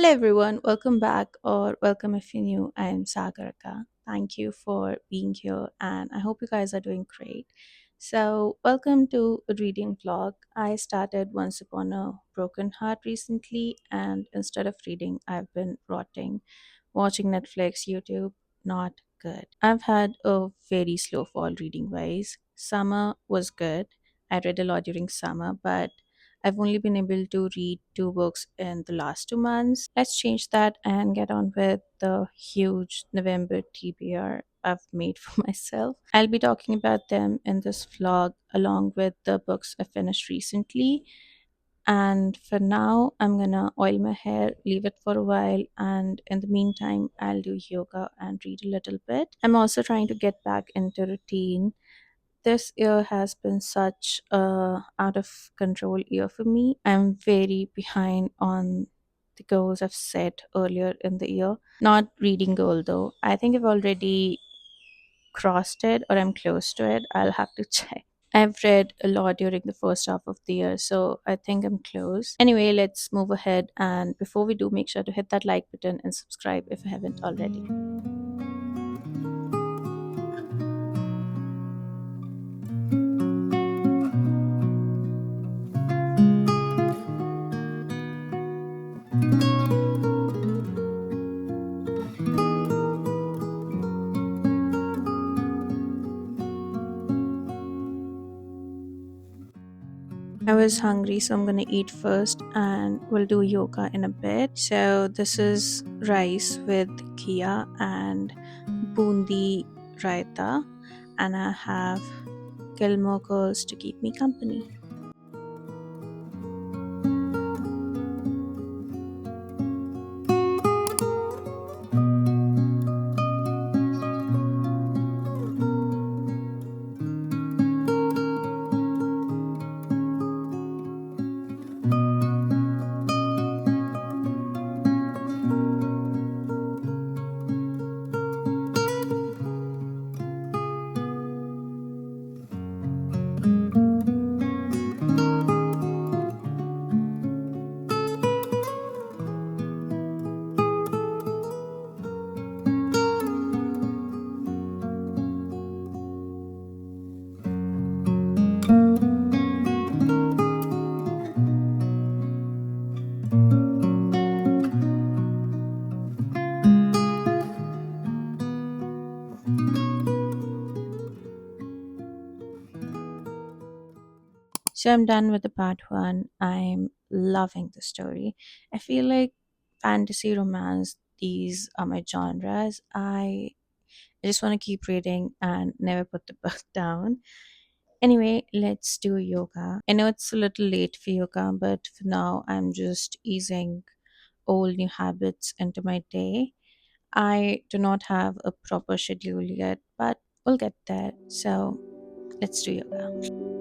Hello everyone, welcome back or welcome if you're new. I'm Sagarika. Thank you for being here and I hope you guys are doing great. So, welcome to a reading vlog. I started Once Upon a Broken Heart recently and instead of reading, I've been rotting, watching Netflix, YouTube, not good. I've had a very slow fall reading wise. Summer was good. I read a lot during summer, but I've only been able to read two books in the last 2 months. Let's change that and get on with the huge November TBR I've made for myself. I'll be talking about them in this vlog along with the books I finished recently. And for now, I'm gonna oil my hair, leave it for a while, and in the meantime, I'll do yoga and read a little bit. I'm also trying to get back into routine. This year has been such a out of control year for me. I'm very behind on the goals I've set earlier in the year. Not reading goal though. I think I've already crossed it or I'm close to it. I'll have to check. I've read a lot during the first half of the year, so I think I'm close. Anyway, let's move ahead. And before we do, make sure to hit that like button and subscribe if you haven't already. I was hungry, so I'm gonna eat first and we'll do yoga in a bit. So, this is rice with kia and bundi raita, and I have Gilmore girls to keep me company. So I'm done with the part one. I'm loving the story. I feel like fantasy romance, these are my genres. I just want to keep reading and never put the book down. Anyway, let's do yoga. I know it's a little late for yoga, but for now, I'm just easing old new habits into my day. I do not have a proper schedule yet, but we'll get there. So let's do yoga.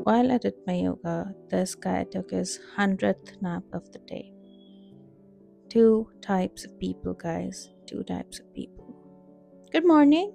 While I did my yoga, this guy took his 100th nap of the day. Two types of people, guys. Two types of people. Good morning.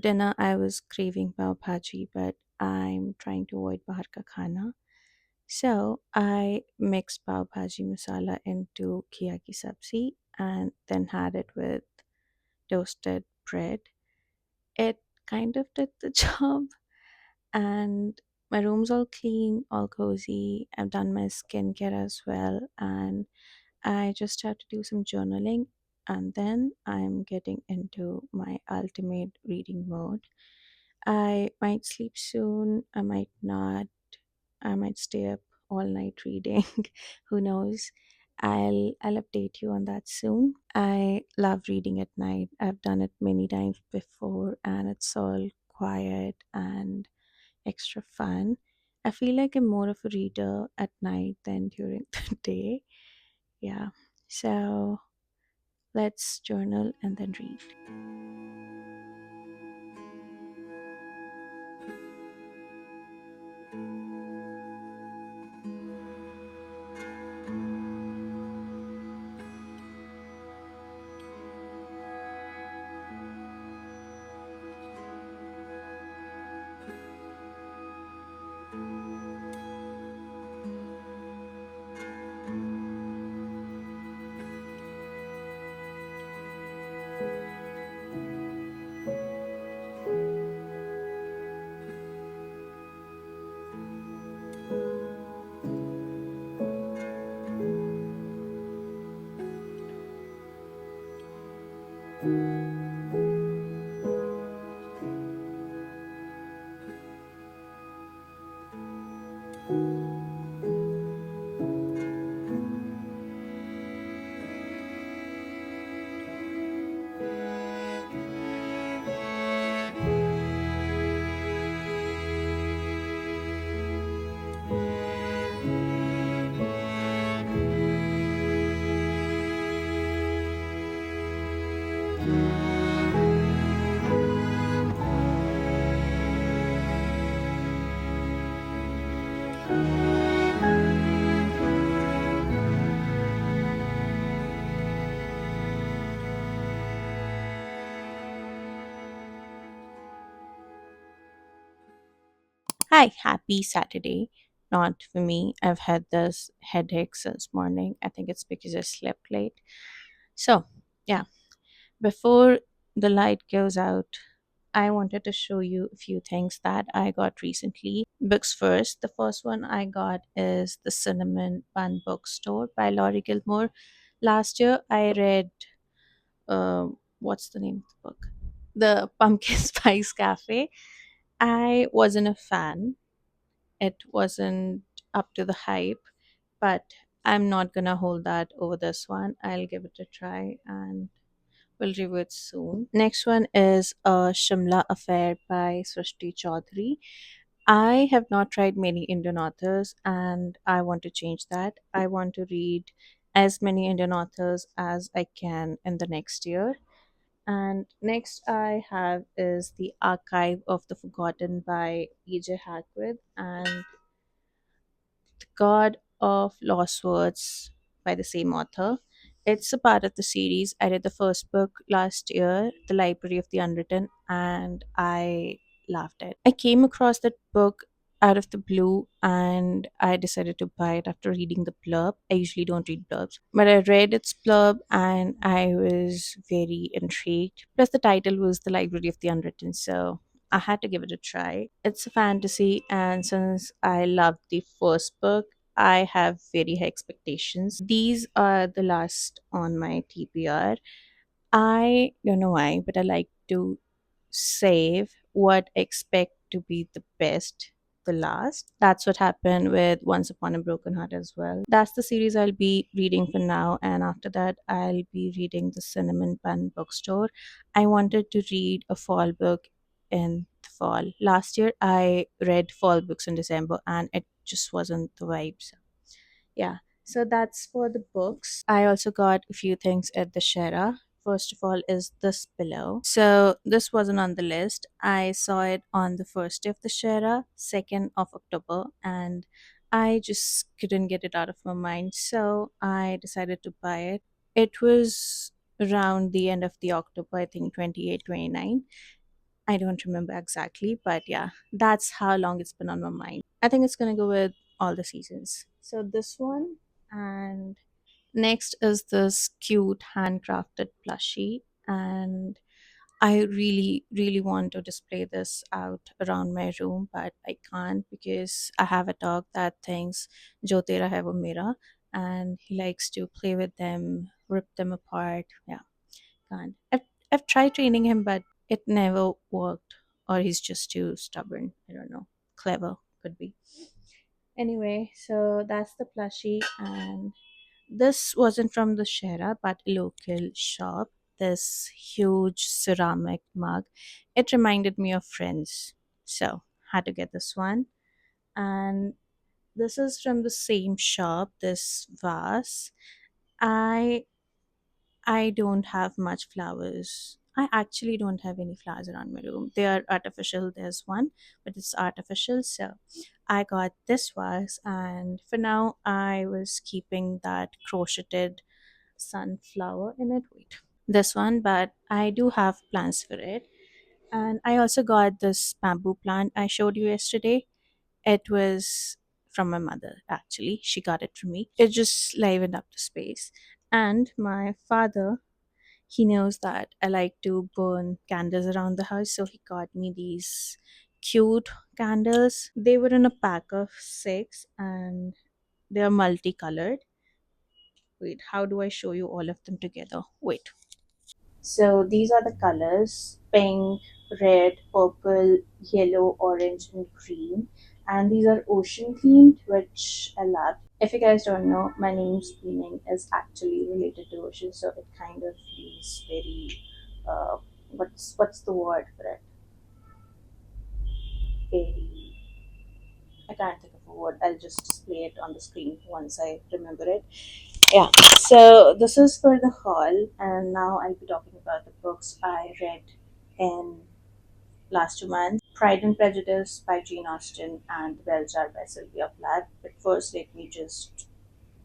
dinner, I was craving pav bhaji, but I'm trying to avoid bahar ka khana. So I mixed pav bhaji masala into kia ki sabzi and then had it with toasted bread. It kind of did the job, and my room's all clean, all cozy. I've done my skincare as well, and I just have to do some journaling, and then I'm getting into my ultimate reading mode. I might sleep soon, I might not, I might stay up all night reading. Who knows? I'll update you on that soon. I love reading at night. I've done it many times before and it's all quiet and extra fun. I feel like I'm more of a reader at night than during the day. Yeah. So let's journal and then read. Hi, happy Saturday. Not for me. I've had this headache since morning. I think it's because I slept late. So, yeah, before the light goes out, I wanted to show you a few things that I got recently. Books first. The first one I got is The Cinnamon Bun Bookstore by Laurie Gilmore. Last year, I read, what's the name of the book? The Pumpkin Spice Cafe. I wasn't a fan. It wasn't up to the hype, but I'm not gonna hold that over this one. I'll give it a try and we'll review it soon. Next one is a Shimla Affair by Srishti Chaudhary. I have not tried many Indian authors and I want to change that. I want to read as many Indian authors as I can in the next year. And next I have is The Archive of the Forgotten by E.J. Hackwith and God of Lost Words by the same author. It's a part of the series. I read the first book last year, The Library of the Unwritten, and I loved it. I came across that book out of the blue and I decided to buy it after reading the blurb. I usually don't read blurbs, but I read its blurb and I was very intrigued. Plus, the title was The Library of the Unwritten, so I had to give it a try. It's a fantasy, and since I loved the first book, I have very high expectations. These are the last on my TPR. I don't know why, but I like to save what I expect to be the best the last. That's what happened with Once Upon a Broken Heart as well. That's the series I'll be reading for now, and after that, I'll be reading The Cinnamon Bun Bookstore. I wanted to read a fall book in the fall. Last year, I read fall books in December, and it just wasn't the vibes. Yeah, so that's for the books. I also got a few things at the Shera. First of all is this pillow. So this wasn't on the list. I saw it on the first day of the Shera, 2nd of October, and I just couldn't get it out of my mind. So I decided to buy it. It was around the end of the October, I think 28, 29, I don't remember exactly, but yeah, that's how long it's been on my mind. I think it's gonna go with all the seasons. So this one, and next is this cute handcrafted plushie, and I really, really want to display this out around my room, but I can't because I have a dog that thinks Jo tera hai wo mera, and he likes to play with them, rip them apart. Yeah, can't. I've tried training him, but it never worked, or he's just too stubborn. I don't know. Clever could be. Anyway, so that's the plushie, and this wasn't from the Shera, but a local shop. This huge ceramic mug. It reminded me of friends, so had to get this one. And this is from the same shop. This vase. I I don't have much flowers. I actually don't have any flowers around my room. They are artificial. There's one, but it's artificial. So I got this vase, and for now, I was keeping that crocheted sunflower in it. Wait, this one, but I do have plans for it. And I also got this bamboo plant I showed you yesterday. It was from my mother, actually. She got it from me. It just livened up the space. And my father, he knows that I like to burn candles around the house, so he got me these cute candles. They were in a pack of six, and they are multicolored. Wait, how do I show you all of them together? Wait. So these are the colors: pink, red, purple, yellow, orange, and green. And these are ocean themed, which I love. If you guys don't know, my name's meaning is actually related to ocean, so it kind of feels very what's the word for it? Very, I can't think of a word. I'll just display it on the screen once I remember it. Yeah. So this is for the haul, and now I'll be talking about the books I read in last 2 months: Pride and Prejudice by Jane Austen and The Bell Jar by Sylvia Plath. But first, let me just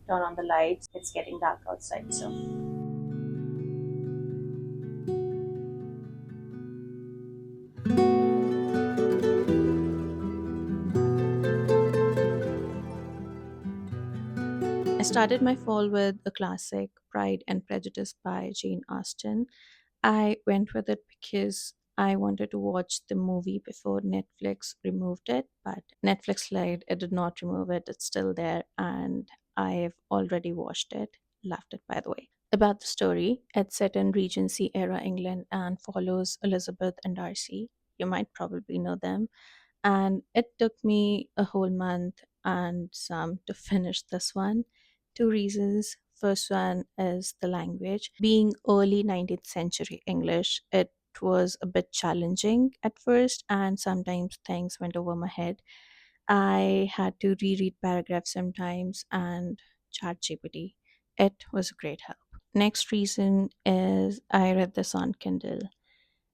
turn on the lights. It's getting dark outside, so. I started my fall with a classic, Pride and Prejudice by Jane Austen. I went with it because I wanted to watch the movie before Netflix removed it, but Netflix lied, it did not remove it, it's still there, and I've already watched it. Loved it, by the way. About the story, it's set in Regency era England and follows Elizabeth and Darcy. You might probably know them, and it took me a whole month and some to finish this one. Two reasons. First one is the language. Being early 19th century English, it was a bit challenging at first, and sometimes things went over my head. I had to reread paragraphs sometimes, and ChatGPT, it was a great help. Next reason is I read this on Kindle.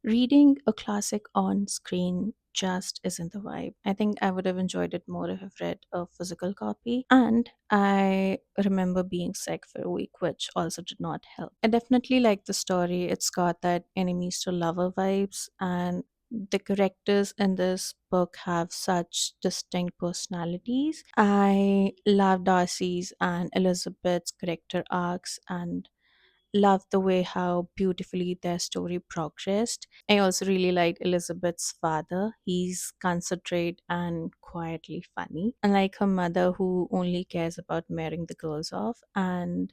Reading a classic on screen just isn't the vibe. I think I would have enjoyed it more if I've read a physical copy. And I remember being sick for a week, which also did not help. I definitely like the story. It's got that enemies to lover vibes, and the characters in this book have such distinct personalities. I love Darcy's and Elizabeth's character arcs, and loved the way how beautifully their story progressed. I also really liked Elizabeth's father. He's considerate and quietly funny, unlike her mother, who only cares about marrying the girls off. And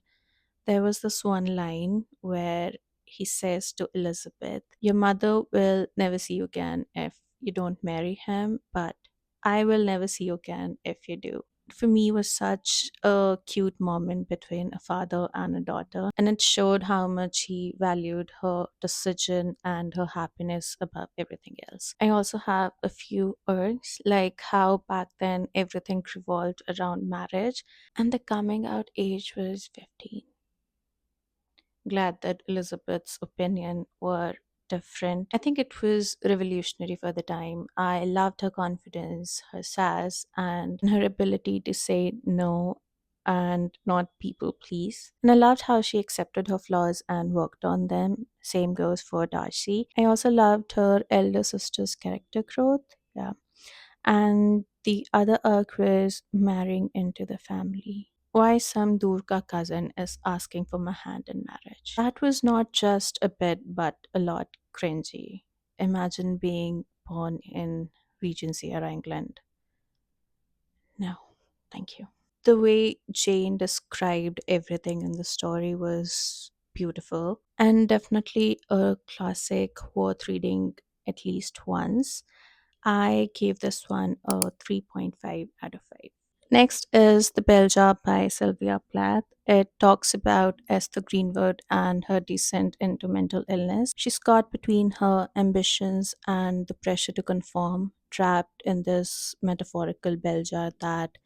there was this one line where he says to Elizabeth, "Your mother will never see you again if you don't marry him, but I will never see you again if you do." For me, was such a cute moment between a father and a daughter, and it showed how much he valued her decision and her happiness above everything else. I also have a few urges, like how back then everything revolved around marriage, and the coming out age was 15. Glad that Elizabeth's opinion were different. I think it was revolutionary for the time. I loved her confidence, her sass, and her ability to say no and not people please. And I loved how she accepted her flaws and worked on them. Same goes for Darcy. I also loved her elder sister's character growth. Yeah. And the other arc was marrying into the family. Why some Durga cousin is asking for my hand in marriage. That was not just a bit, but a lot cringy. Imagine being born in Regency era England. No, thank you. The way Jane described everything in the story was beautiful and definitely a classic worth reading at least once. I gave this one a 3.5 out of 5. Next is The Bell Jar by Sylvia Plath. It talks about Esther Greenwood and her descent into mental illness. She's caught between her ambitions and the pressure to conform, trapped in this metaphorical bell jar that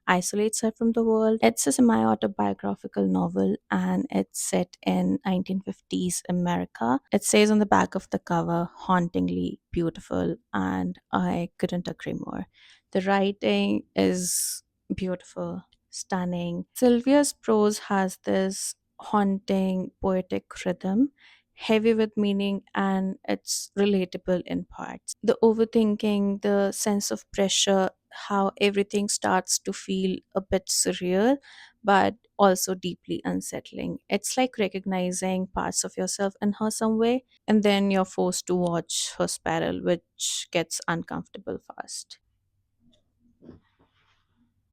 isolates her from the world. It's a semi autobiographical novel and it's set in 1950s America. It says on the back of the cover, hauntingly beautiful, and I couldn't agree more. The writing is beautiful, stunning. Sylvia's prose has this haunting, poetic rhythm, heavy with meaning, and it's relatable in parts. The overthinking, the sense of pressure, how everything starts to feel a bit surreal, but also deeply unsettling. It's like recognizing parts of yourself in her some way, and then you're forced to watch her spiral, which gets uncomfortable fast.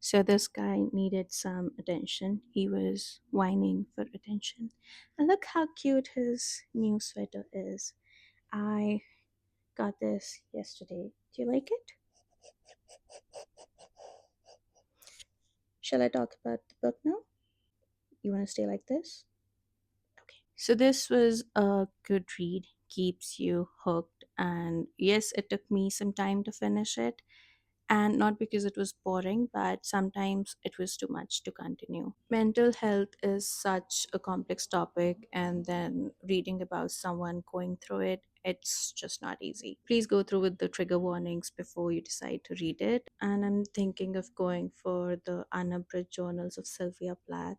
So this guy needed some attention. He was whining for attention. And look how cute his new sweater is. I got this yesterday. Do you like it? Shall I talk about the book now? You want to stay like this? Okay. So this was a good read, keeps you hooked. And yes, it took me some time to finish it. And not because it was boring, but sometimes it was too much to continue. Mental health is such a complex topic, and then reading about someone going through it, it's just not easy. Please go through with the trigger warnings before you decide to read it. And I'm thinking of going for the unabridged journals of Sylvia Plath,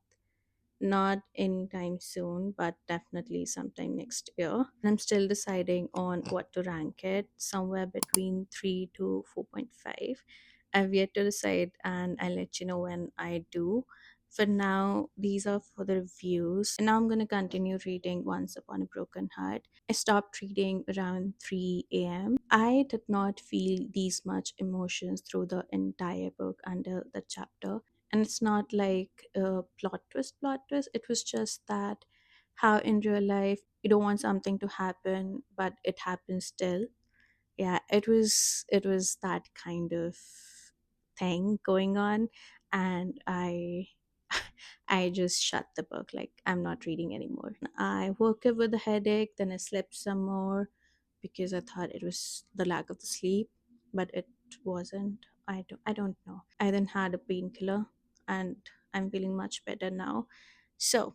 not anytime soon, but definitely sometime next year. And I'm still deciding on what to rank it, somewhere between 3 to 4.5. I've yet to decide, and I'll let you know when I do. For now, these are for the reviews. And now I'm going to continue reading Once Upon a Broken Heart. I stopped reading around 3 a.m. I did not feel these much emotions through the entire book until the chapter. And it's not like a plot twist. It was just that how in real life you don't want something to happen, but it happens still. Yeah, it was that kind of thing going on. And I just shut the book, like I'm not reading anymore. I woke up with a headache, then I slept some more because I thought it was the lack of the sleep, but it wasn't. I don't know. I then had a painkiller and I'm feeling much better now. So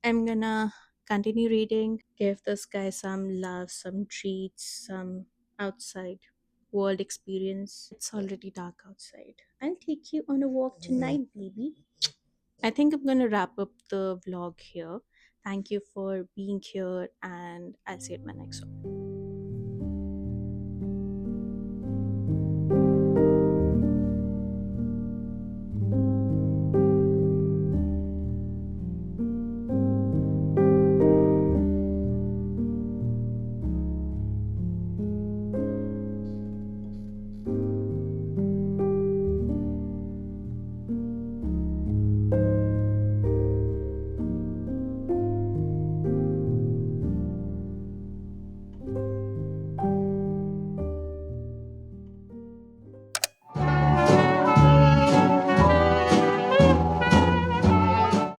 I'm gonna continue reading, give this guy some love, some treats, some outside world experience. It's already dark outside. I'll take you on a walk tonight, baby. I think I'm going to wrap up the vlog here. Thank you for being here, and I'll see you at my next one.